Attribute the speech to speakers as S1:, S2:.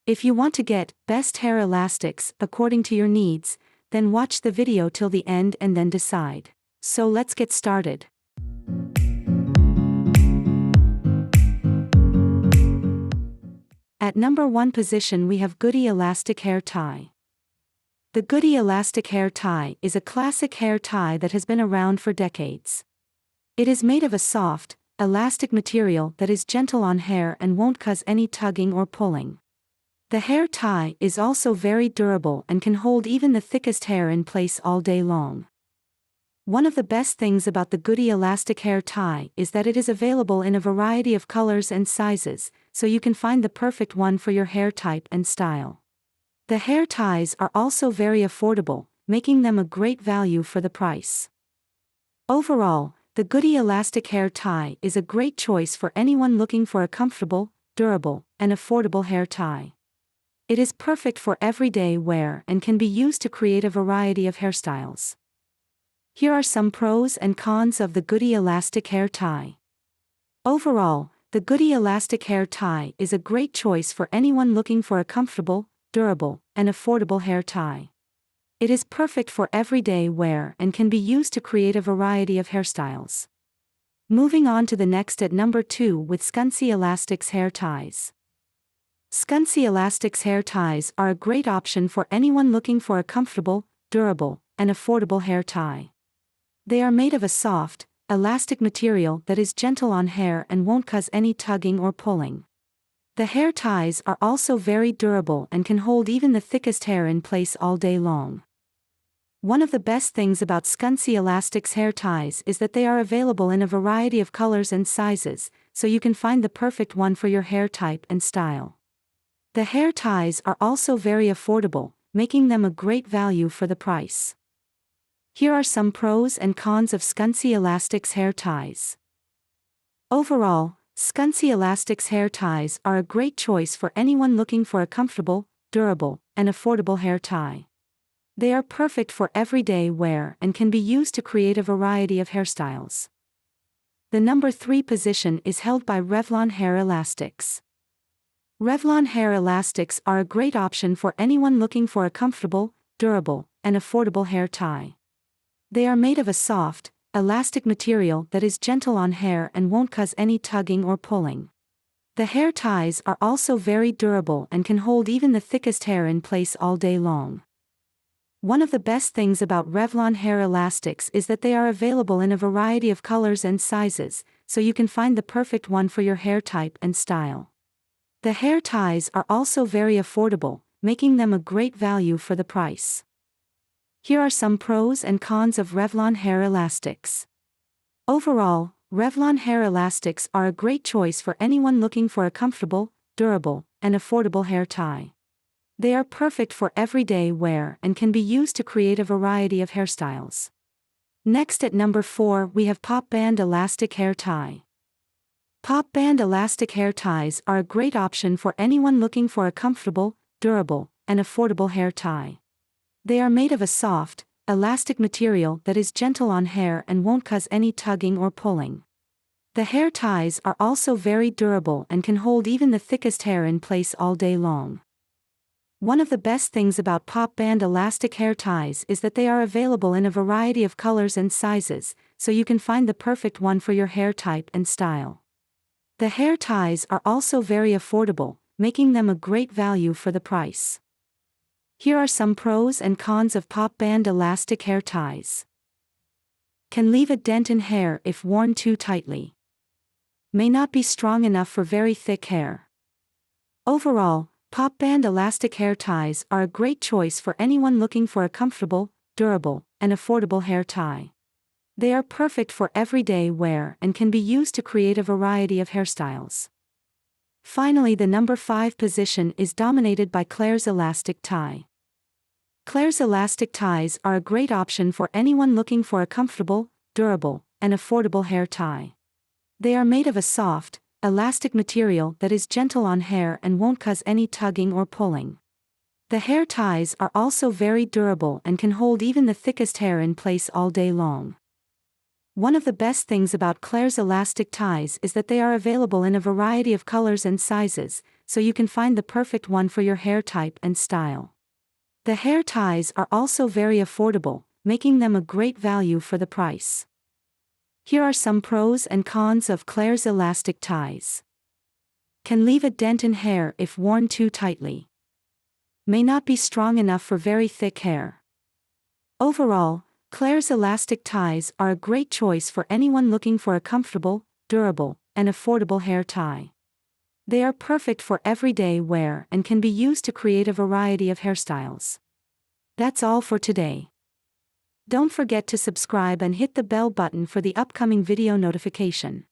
S1: If you want to get best hair elastics according to your needs, then watch the video till the end and then decide. So let's get started. At number 1 position we have Goody Elastic Hair Tie. The Goody Elastic Hair Tie is a classic hair tie that has been around for decades. It is made of a soft, elastic material that is gentle on hair and won't cause any tugging or pulling. The hair tie is also very durable and can hold even the thickest hair in place all day long. One of the best things about the Goody Elastic Hair Tie is that it is available in a variety of colors and sizes, so you can find the perfect one for your hair type and style. The hair ties are also very affordable, making them a great value for the price. Overall, the Goody Elastic Hair Tie is a great choice for anyone looking for a comfortable, durable, and affordable hair tie. It is perfect for everyday wear and can be used to create a variety of hairstyles. Here are some pros and cons of the Goody Elastic Hair Tie. Overall, the Goody Elastic Hair Tie is a great choice for anyone looking for a comfortable, durable, and affordable hair tie. It is perfect for everyday wear and can be used to create a variety of hairstyles. Moving on to the next at number 2 with Scunci Elastics Hair Ties. Scunci Elastics hair ties are a great option for anyone looking for a comfortable, durable, and affordable hair tie. They are made of a soft, elastic material that is gentle on hair and won't cause any tugging or pulling. The hair ties are also very durable and can hold even the thickest hair in place all day long. One of the best things about Scunci Elastics hair ties is that they are available in a variety of colors and sizes, so you can find the perfect one for your hair type and style. The hair ties are also very affordable, making them a great value for the price. Here are some pros and cons of Scunci Elastics hair ties. Overall, Scunci Elastics hair ties are a great choice for anyone looking for a comfortable, durable, and affordable hair tie. They are perfect for everyday wear and can be used to create a variety of hairstyles. The number 3 position is held by REVLON Hair Elastics. REVLON hair elastics are a great option for anyone looking for a comfortable, durable, and affordable hair tie. They are made of a soft, elastic material that is gentle on hair and won't cause any tugging or pulling. The hair ties are also very durable and can hold even the thickest hair in place all day long. One of the best things about REVLON hair elastics is that they are available in a variety of colors and sizes, so you can find the perfect one for your hair type and style. The hair ties are also very affordable, making them a great value for the price. Here are some pros and cons of REVLON hair elastics. Overall, REVLON hair elastics are a great choice for anyone looking for a comfortable, durable, and affordable hair tie. They are perfect for everyday wear and can be used to create a variety of hairstyles. Next at number 4 we have Popband Elastic Hair Tie. Popband elastic hair ties are a great option for anyone looking for a comfortable, durable, and affordable hair tie. They are made of a soft, elastic material that is gentle on hair and won't cause any tugging or pulling. The hair ties are also very durable and can hold even the thickest hair in place all day long. One of the best things about Popband elastic hair ties is that they are available in a variety of colors and sizes, so you can find the perfect one for your hair type and style. The hair ties are also very affordable, making them a great value for the price. Here are some pros and cons of REVLON hair elastics hair ties. Overall, REVLON hair elastics are a great choice for anyone looking for a comfortable, durable, and affordable hair tie. They are perfect for everyday wear and can be used to create a variety of hairstyles. Moving on to the next at number 3 we have Popband Elastic Hair Tie. Popband elastic hair ties are a great option for anyone looking for a comfortable, durable, and affordable hair tie. They are made of a soft, elastic material that is gentle on hair and won't cause any tugging or pulling. The hair ties are also very durable and can hold even the thickest hair in place all day long. One of the best things about Popband elastic hair ties is that they are available in a variety of colors and sizes, so you can find the perfect one for your hair type and style. The hair ties are also very affordable, making them a great value for the price. Here are some pros and cons of Popband elastic hair ties. Can leave a dent in hair if worn too tightly. May not be strong enough for very thick hair. Overall, Popband elastic hair ties are a great choice for anyone looking for a comfortable, durable, and affordable hair tie. They are perfect for everyday wear and can be used to create a variety of hairstyles. Finally, the number 5 position is dominated by Claire's Elastic Tie. Claire's elastic ties are a great option for anyone looking for a comfortable, durable, and affordable hair tie. They are made of a soft, elastic material that is gentle on hair and won't cause any tugging or pulling. The hair ties are also very durable and can hold even the thickest hair in place all day long. One of the best things about Claire's elastic ties is that they are available in a variety of colors and sizes, so you can find the perfect one for your hair type and style. The hair ties are also very affordable, making them a great value for the price. Here are some pros and cons of Claire's elastic ties. Can leave a dent in hair if worn too tightly. May not be strong enough for very thick hair. Overall, Claire's elastic ties are a great choice for anyone looking for a comfortable, durable, and affordable hair tie. They are perfect for everyday wear and can be used to create a variety of hairstyles. That's all for today. Don't forget to subscribe and hit the bell button for the upcoming video notification.